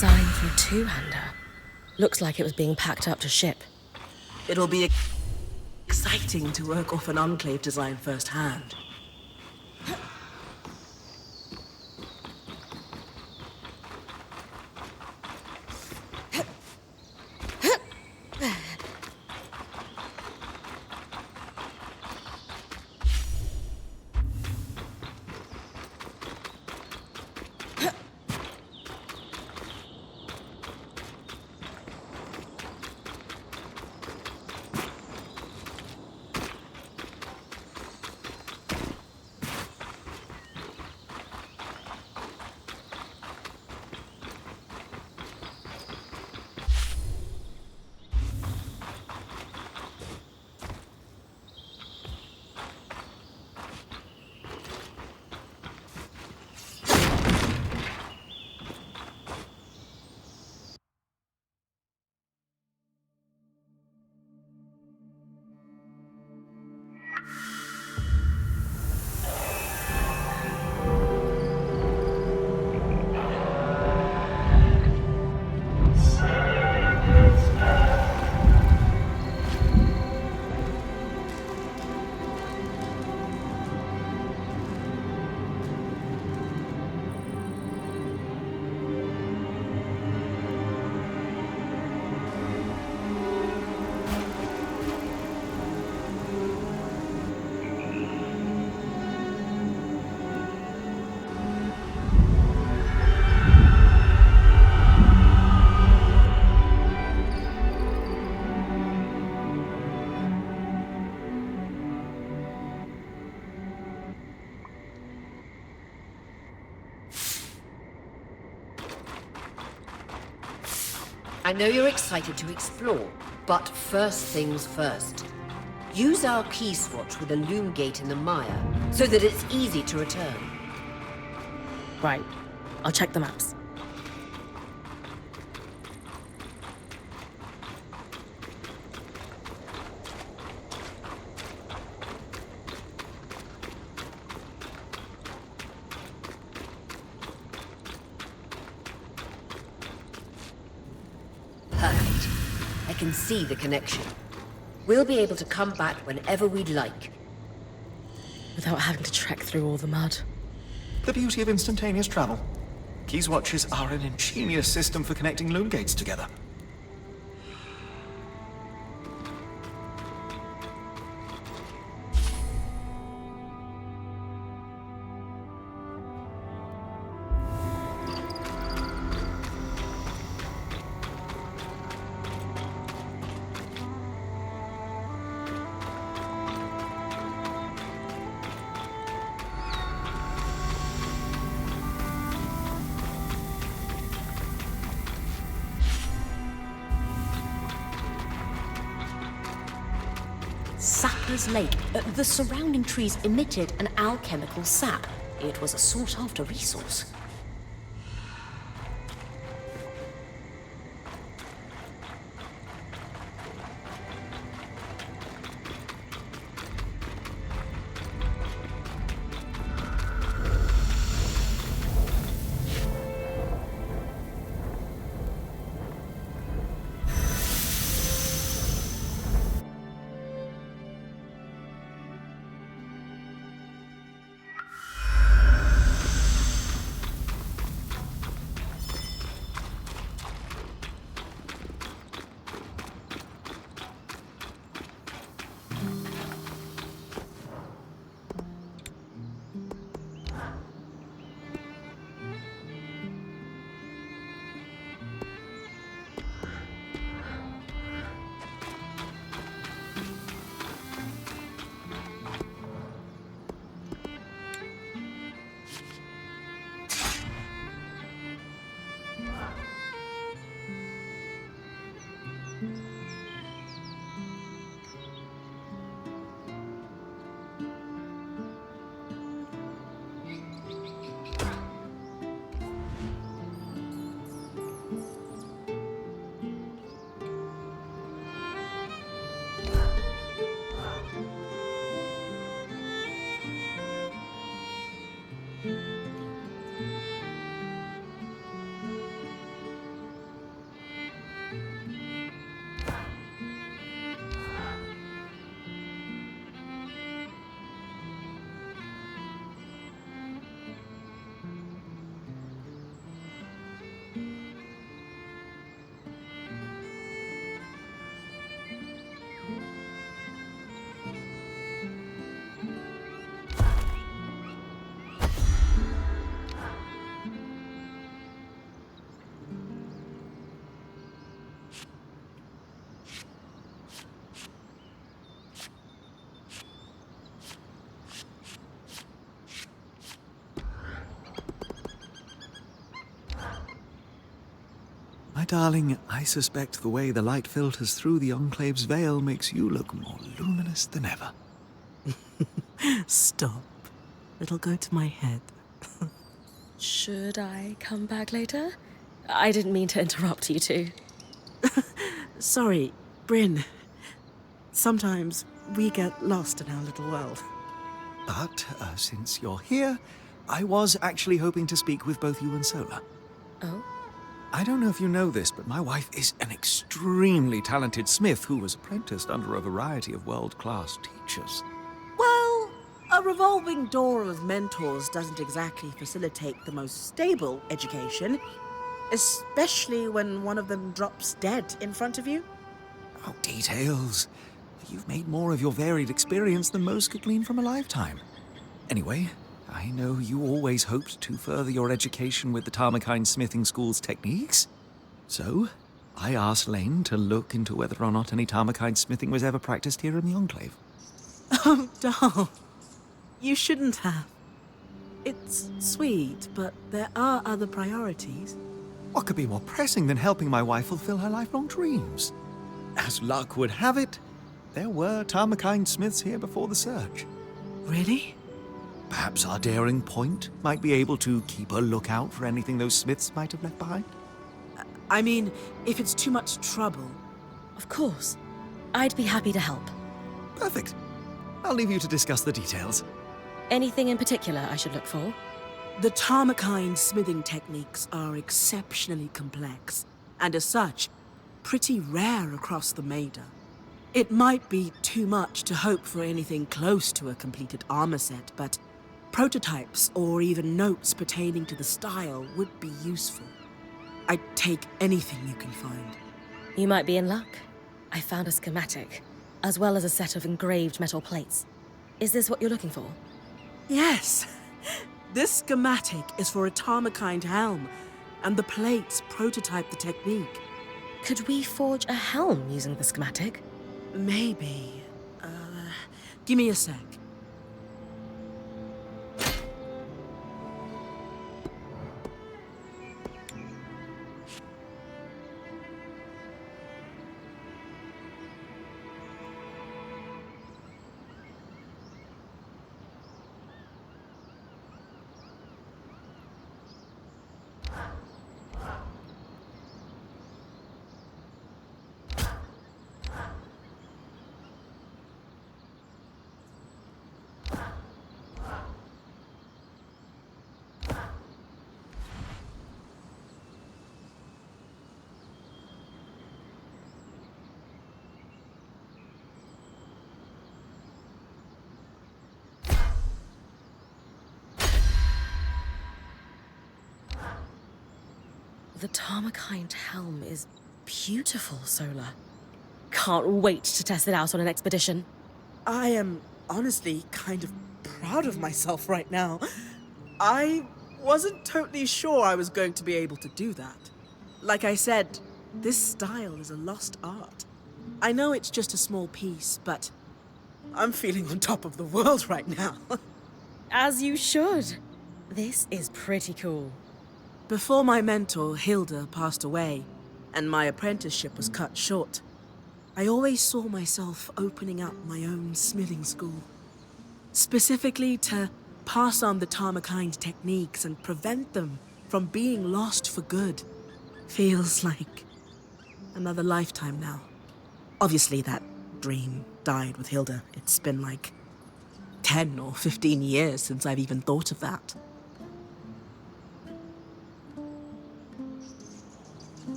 design for a two-hander. Looks like it was being packed up to ship. It'll be exciting to work off an Enclave design firsthand. I know you're excited to explore, but first things first. Use our key swatch with a loom gate in the mire, so that it's easy to return. Right. I'll check the maps. Perfect. I can see the connection. We'll be able to come back whenever we'd like. Without having to trek through all the mud. The beauty of instantaneous travel. Key swatches are an ingenious system for connecting loom gates together. Sapper's Lake. The surrounding trees emitted an alchemical sap. It was a sought-after resource. darling, I suspect the way the light filters through the Enclave's veil makes you look more luminous than ever. Stop. It'll go to my head. Should I come back later? I didn't mean to interrupt you two. Sorry, Bryn. Sometimes we get lost in our little world. But since you're here, I was actually hoping to speak with both you and Sola. Oh? I don't know if you know this, but my wife is an extremely talented smith who was apprenticed under a variety of world-class teachers. Well, a revolving door of mentors doesn't exactly facilitate the most stable education, especially when one of them drops dead in front of you. Oh, details. You've made more of your varied experience than most could glean from a lifetime. Anyway, I know you always hoped to further your education with the Tarmakine Smithing School's techniques. So, I asked Lane to look into whether or not any Tarmakine smithing was ever practiced here in the Enclave. Oh, doll. You shouldn't have. It's sweet, but there are other priorities. What could be more pressing than helping my wife fulfill her lifelong dreams? As luck would have it, there were Tarmakine smiths here before the search. Really? Perhaps our daring point might be able to keep a lookout for anything those smiths might have left behind? I mean, if it's too much trouble. Of course. I'd be happy to help. Perfect. I'll leave you to discuss the details. Anything in particular I should look for? The Tarmakine smithing techniques are exceptionally complex, and as such, pretty rare across the Maida. It might be too much to hope for anything close to a completed armor set, but prototypes or even notes pertaining to the style would be useful. I'd take anything you can find. You might be in luck. I found a schematic, as well as a set of engraved metal plates. Is this what you're looking for? Yes! This schematic is for a Tarmakine helm, and the plates prototype the technique. Could we forge a helm using the schematic? Maybe. Give me a sec. The Tarmakine helm is beautiful, Sola. Can't wait to test it out on an expedition. I am honestly kind of proud of myself right now. I wasn't totally sure I was going to be able to do that. Like I said, this style is a lost art. I know it's just a small piece, but I'm feeling on top of the world right now. As you should. This is pretty cool. Before my mentor, Hilda, passed away, and my apprenticeship was cut short, I always saw myself opening up my own smithing school. Specifically to pass on the Tarmakine techniques and prevent them from being lost for good. Feels like another lifetime now. Obviously that dream died with Hilda. It's been like 10 or 15 years since I've even thought of that.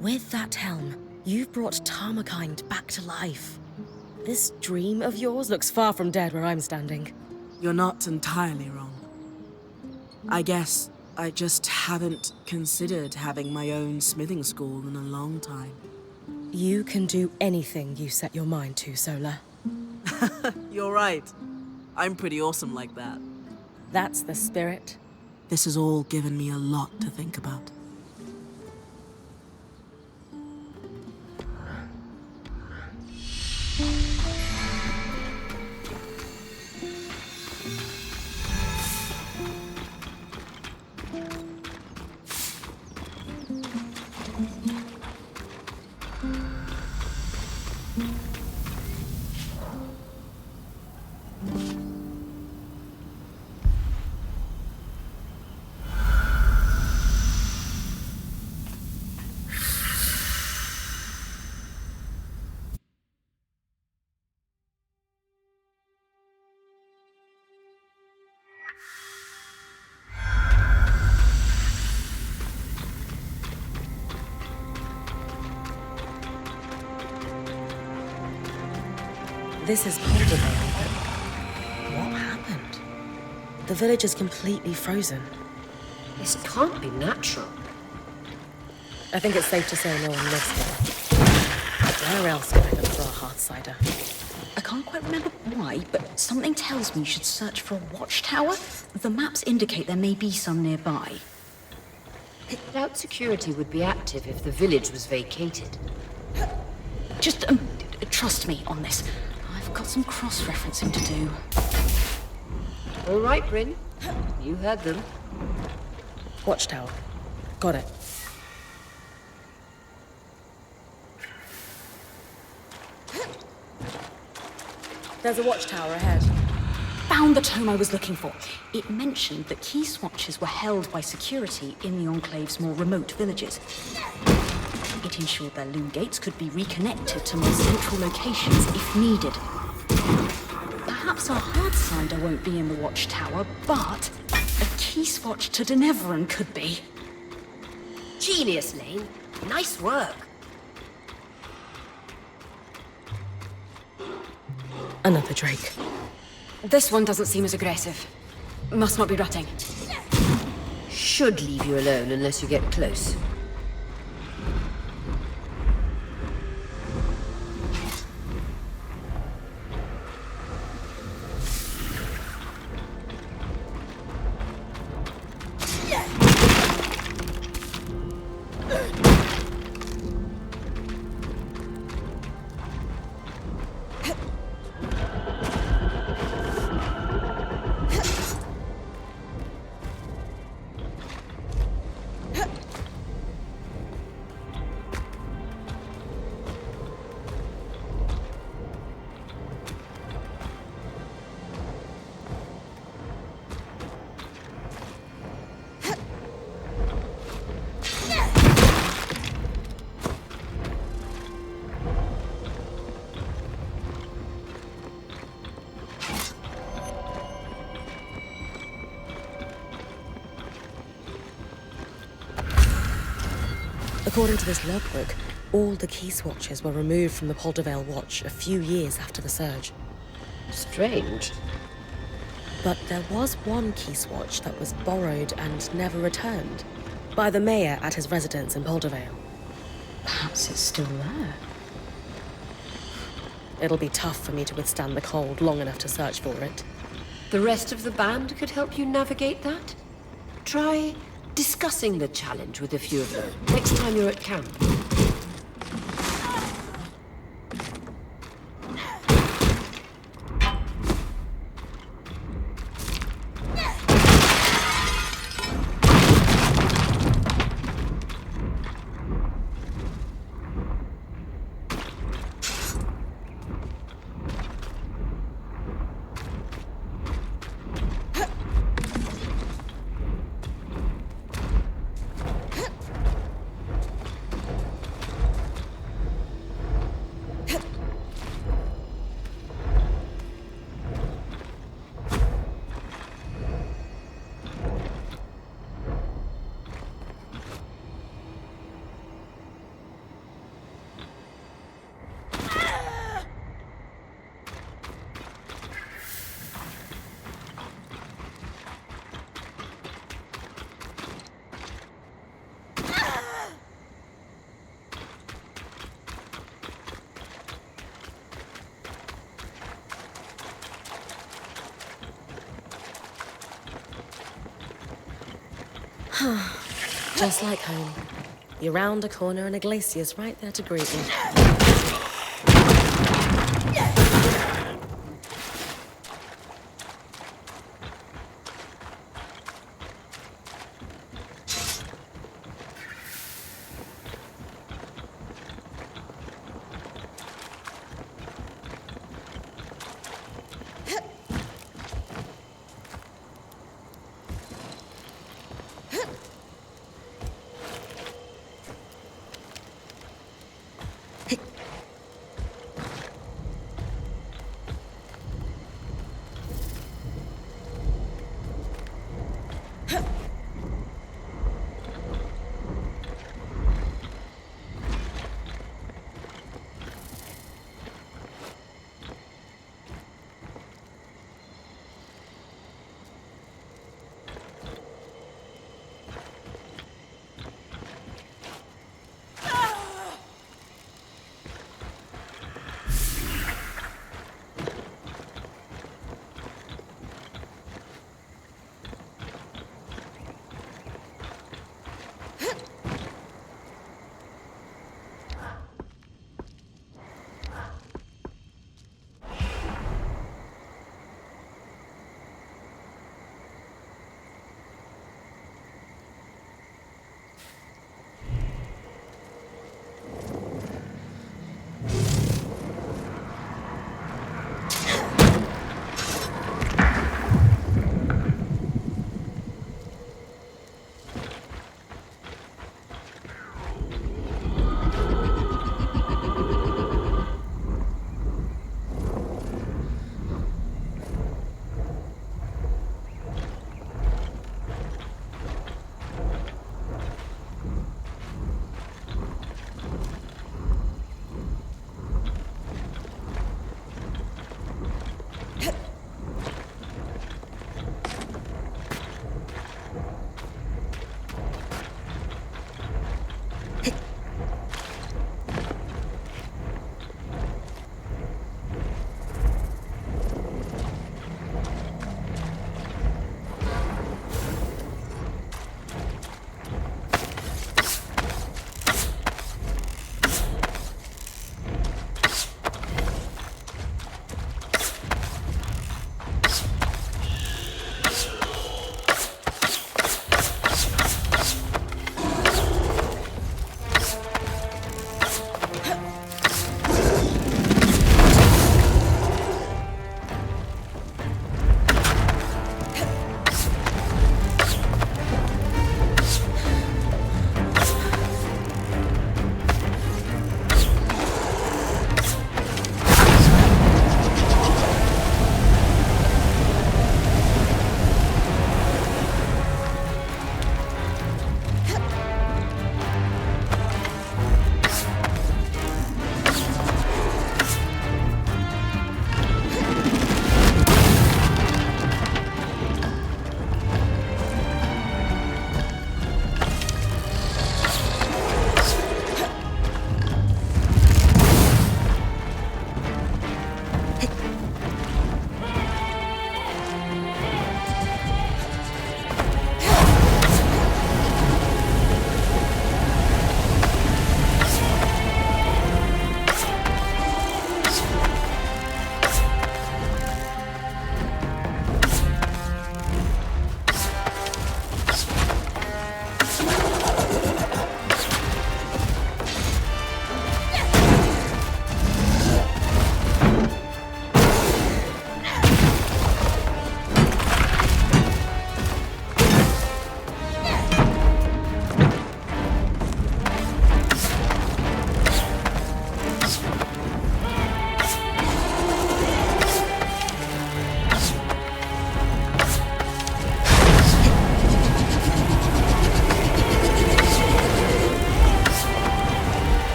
With that helm, you've brought Tarmakine back to life. This dream of yours looks far from dead where I'm standing. You're not entirely wrong. I guess I just haven't considered having my own smithing school in a long time. You can do anything you set your mind to, Sola. You're right. I'm pretty awesome like that. That's the spirit. This has all given me a lot to think about. This is Folge, but what happened? The village is completely frozen. This can't be natural. I think it's safe to say no one lives here. Where else can I look for a hearth cider? I can't quite remember why, but something tells me you should search for a watchtower. The maps indicate there may be some nearby. I doubt security would be active if the village was vacated. Just trust me on this. I've got some cross-referencing to do. All right, Bryn. You heard them. Watchtower. Got it. There's a watchtower ahead. Found the tome I was looking for. It mentioned that key swatches were held by security in the Enclave's more remote villages. It ensured their loom gates could be reconnected to more central locations if needed. Perhaps our hard cider won't be in the watchtower, but a key swatch to Denevran could be. Genius, Lane. Nice work. Another drake. This one doesn't seem as aggressive. Must not be rutting. Should leave you alone unless you get close. According to this logbook, all the key swatches were removed from the Poldervale Watch a few years after the surge. Strange. But there was one key swatch that was borrowed and never returned by the mayor at his residence in Poldervale. Perhaps it's still there. It'll be tough for me to withstand the cold long enough to search for it. The rest of the band could help you navigate that? Try discussing the challenge with a few of them next time you're at camp. Just like home. You round a corner and a glacier's right there to greet you.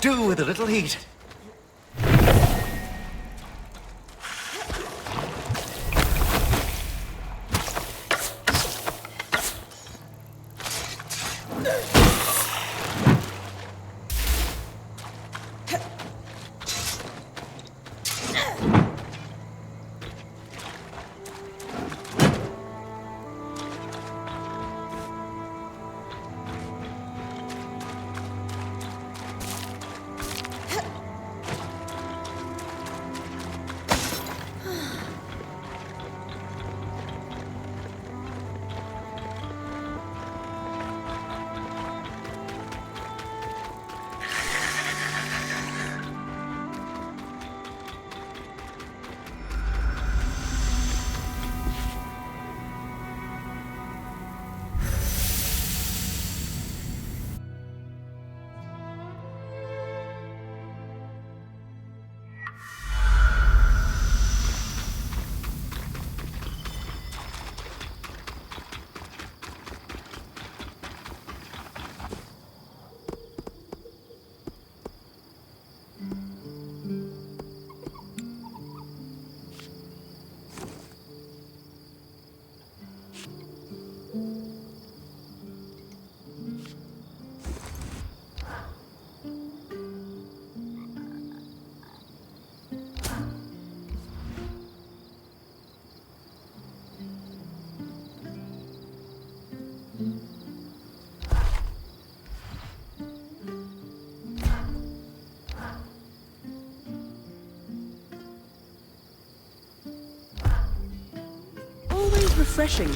do with a little heat. Always refreshing.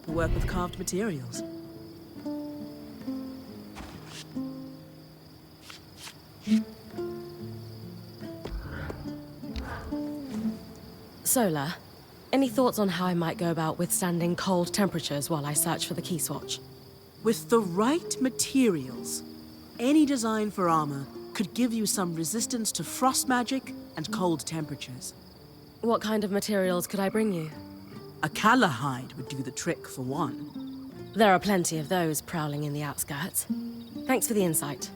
Work with carved materials. Solar, any thoughts on how I might go about withstanding cold temperatures while I search for the key swatch? With the right materials, any design for armor could give you some resistance to frost magic and cold temperatures. What kind of materials could I bring you? A calla hide would do the trick for one. There are plenty of those prowling in the outskirts. Thanks for the insight.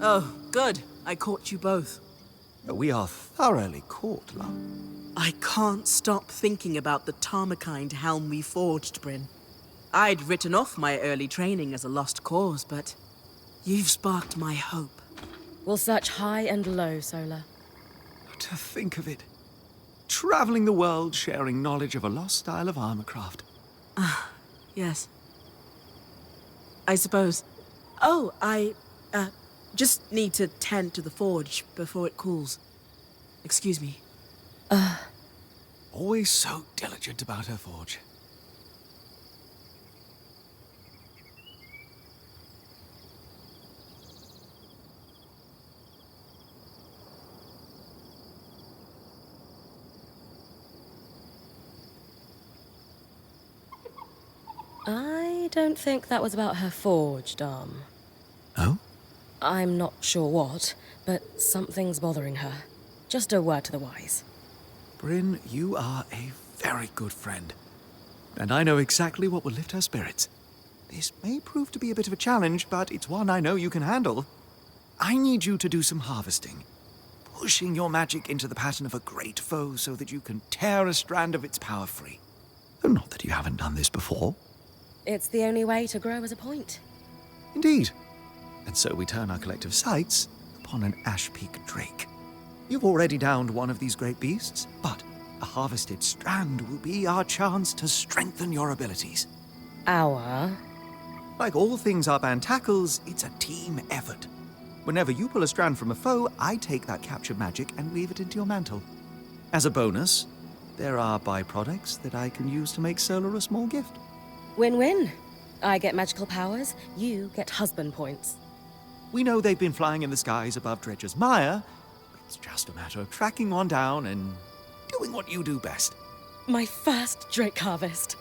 Oh, good. I caught you both. We are thoroughly caught, love. I can't stop thinking about the Tarmakind helm we forged, Bryn. I'd written off my early training as a lost cause, but you've sparked my hope. We'll search high and low, Solar. To think of it. Traveling the world, sharing knowledge of a lost style of armorcraft. Yes. I suppose. Oh, I just need to tend to the forge before it cools. Excuse me. Always so diligent about her forge. I don't think that was about her forge, Dom. Oh? I'm not sure what, but something's bothering her. Just a word to the wise. Bryn, you are a very good friend. And I know exactly what will lift her spirits. This may prove to be a bit of a challenge, but it's one I know you can handle. I need you to do some harvesting. Pushing your magic into the pattern of a great foe so that you can tear a strand of its power free. Though not that you haven't done this before. It's the only way to grow as a point. Indeed. And so we turn our collective sights upon an Ash Peak drake. You've already downed one of these great beasts, but a harvested strand will be our chance to strengthen your abilities. Our? Like all things our band tackles, it's a team effort. Whenever you pull a strand from a foe, I take that captured magic and weave it into your mantle. As a bonus, there are byproducts that I can use to make Solar a small gift. Win-win. I get magical powers, you get husband points. We know they've been flying in the skies above Dredger's Mire. It's just a matter of tracking one down and doing what you do best. My first Drake harvest.